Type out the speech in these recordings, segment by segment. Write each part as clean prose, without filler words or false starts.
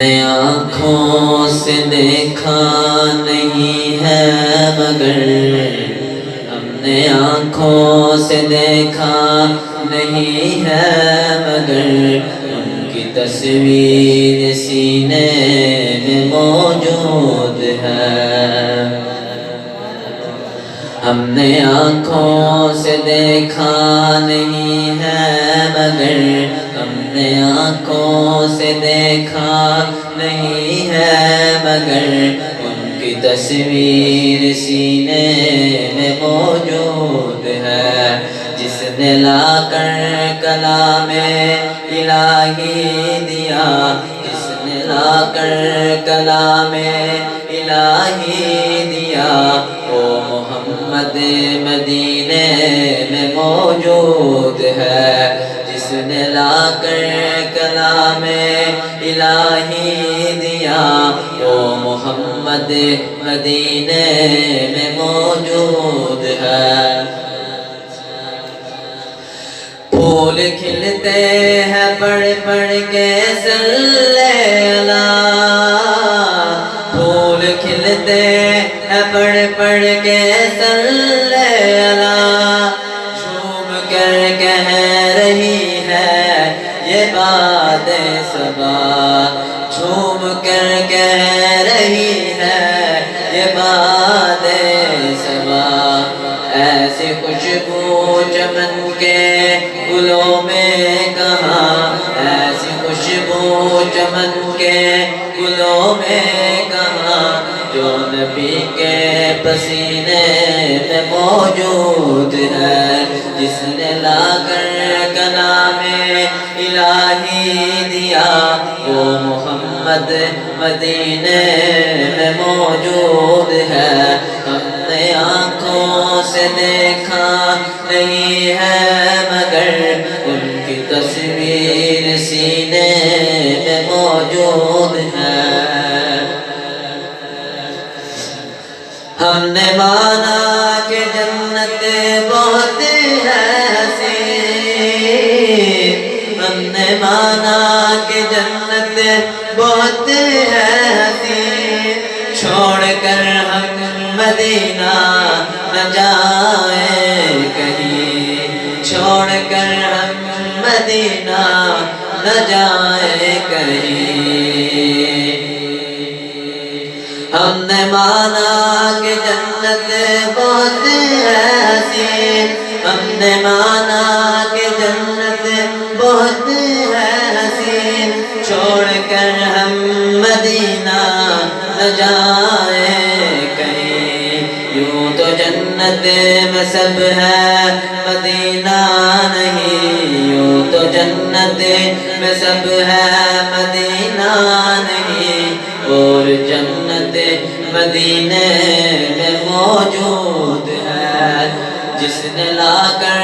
آنکھوں سے دیکھا نہیں ہے مگر ہم نے آنکھوں سے دیکھا نہیں ہے مگر ان کی تصویر سینے میں موجود ہے۔ ہم نے آنکھوں سے دیکھا نہیں ہے مگر ہم نے آنکھوں سے دیکھا نہیں ہے مگر ان کی تصویر سینے میں موجود ہے۔ جس نے لا کر کلام الہی دیا، جس نے لا کر کلام الہی دیا، وہ محمد مدینے میں موجود ہے۔ جس نے لا کر کلام الہی دیا، وہ محمد مدینے میں موجود ہے۔ پھول کھلتے ہیں پڑھ پڑھ کے صلی اللہ، پھول کھلتے ہیں پڑھ پڑھ کے صلی اللہ، جھوم کر کہہ رہی ہے یہ باد صبا، جھوم کر کہہ رہی ہے یہ باد صبا۔ ایسی خوشبو چمن کے گلوں میں کہاں، ایسی خوشبو چمن کے گلوں میں کہاں، جو نبی کے پسینے میں موجود ہے۔ جس نے لا کر کلام الہی دیا، وہ محمد مدینے میں موجود ہے۔ ہم نے آنکھوں سے دیکھا نہیں ہے مگر ان کی تصویر سینے میں موجود ہے۔ ہم نے مانا کہ جنت بہت ہے حسین، ہم نے مانا کہ جنت بہت ہے حسین، چھوڑ کر ہم مدینہ نہ جائیں کہیں، چھوڑ کر ہم مدینہ نہ جائیں کہیں۔ ہم نے مانا کہ جنت بہت ہے حسین، ہم نے مانا کہ جنت بہت ہے حسین، چھوڑ کر ہم مدینہ نہ جائیں کہیں۔ یوں تو جنت میں سب ہے مدینہ نہیں، یوں تو جنت میں سب ہے مدینہ نہیں، اور جنت مدینے میں موجود ہے۔ جس نے لا کر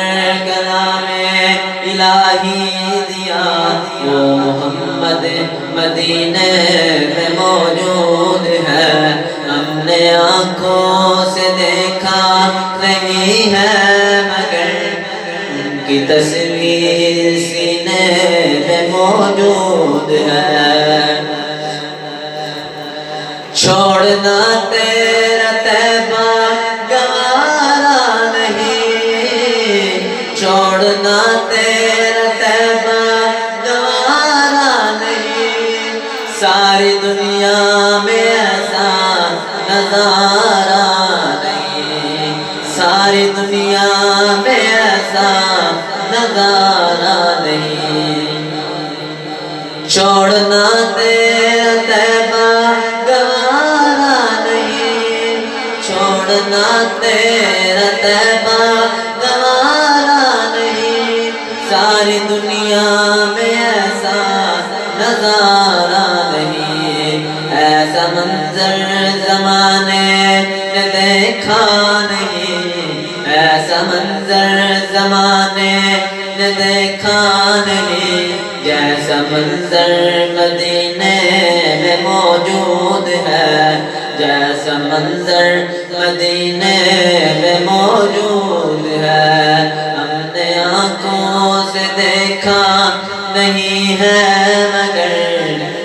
کلام الہی دیا، وہ محمد مدینے میں موجود ہے۔ ہم نے آنکھوں سے دیکھا نہیں ہے مگر ان کی تصویر سینے میں موجود ہے۔ چھوڑنا تیرا طیبہ گوارا نہیں، چھوڑنا تیرا طیبہ گوارا نہیں، ساری دنیا میں ایسا نظارہ نہیں، ساری دنیا میں ایسا نظارہ نہیں۔ چھوڑنا تیرا طیبہ گوارا نہیں، چھوڑنا تیرا طیبہ گوارا نہیں، ساری دنیا میں ایسا نظارہ نہیں۔ ایسا منظر زمانے نے دیکھا نہیں، ایسا منظر زمانے نے دیکھا نہیں، جیسا منظر مدینے میں موجود ہے، جیسا منظر مدینے میں موجود ہے۔ ہم نے آنکھوں سے دیکھا نہیں ہے مگر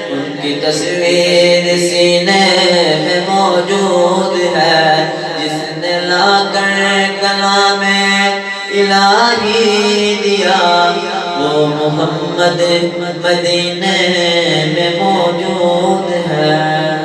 ان کی تصویر تصویر سینے میں موجود ہے، جس نے لا کر کلام الہی دیا، وہ محمد مدینے میں موجود ہے۔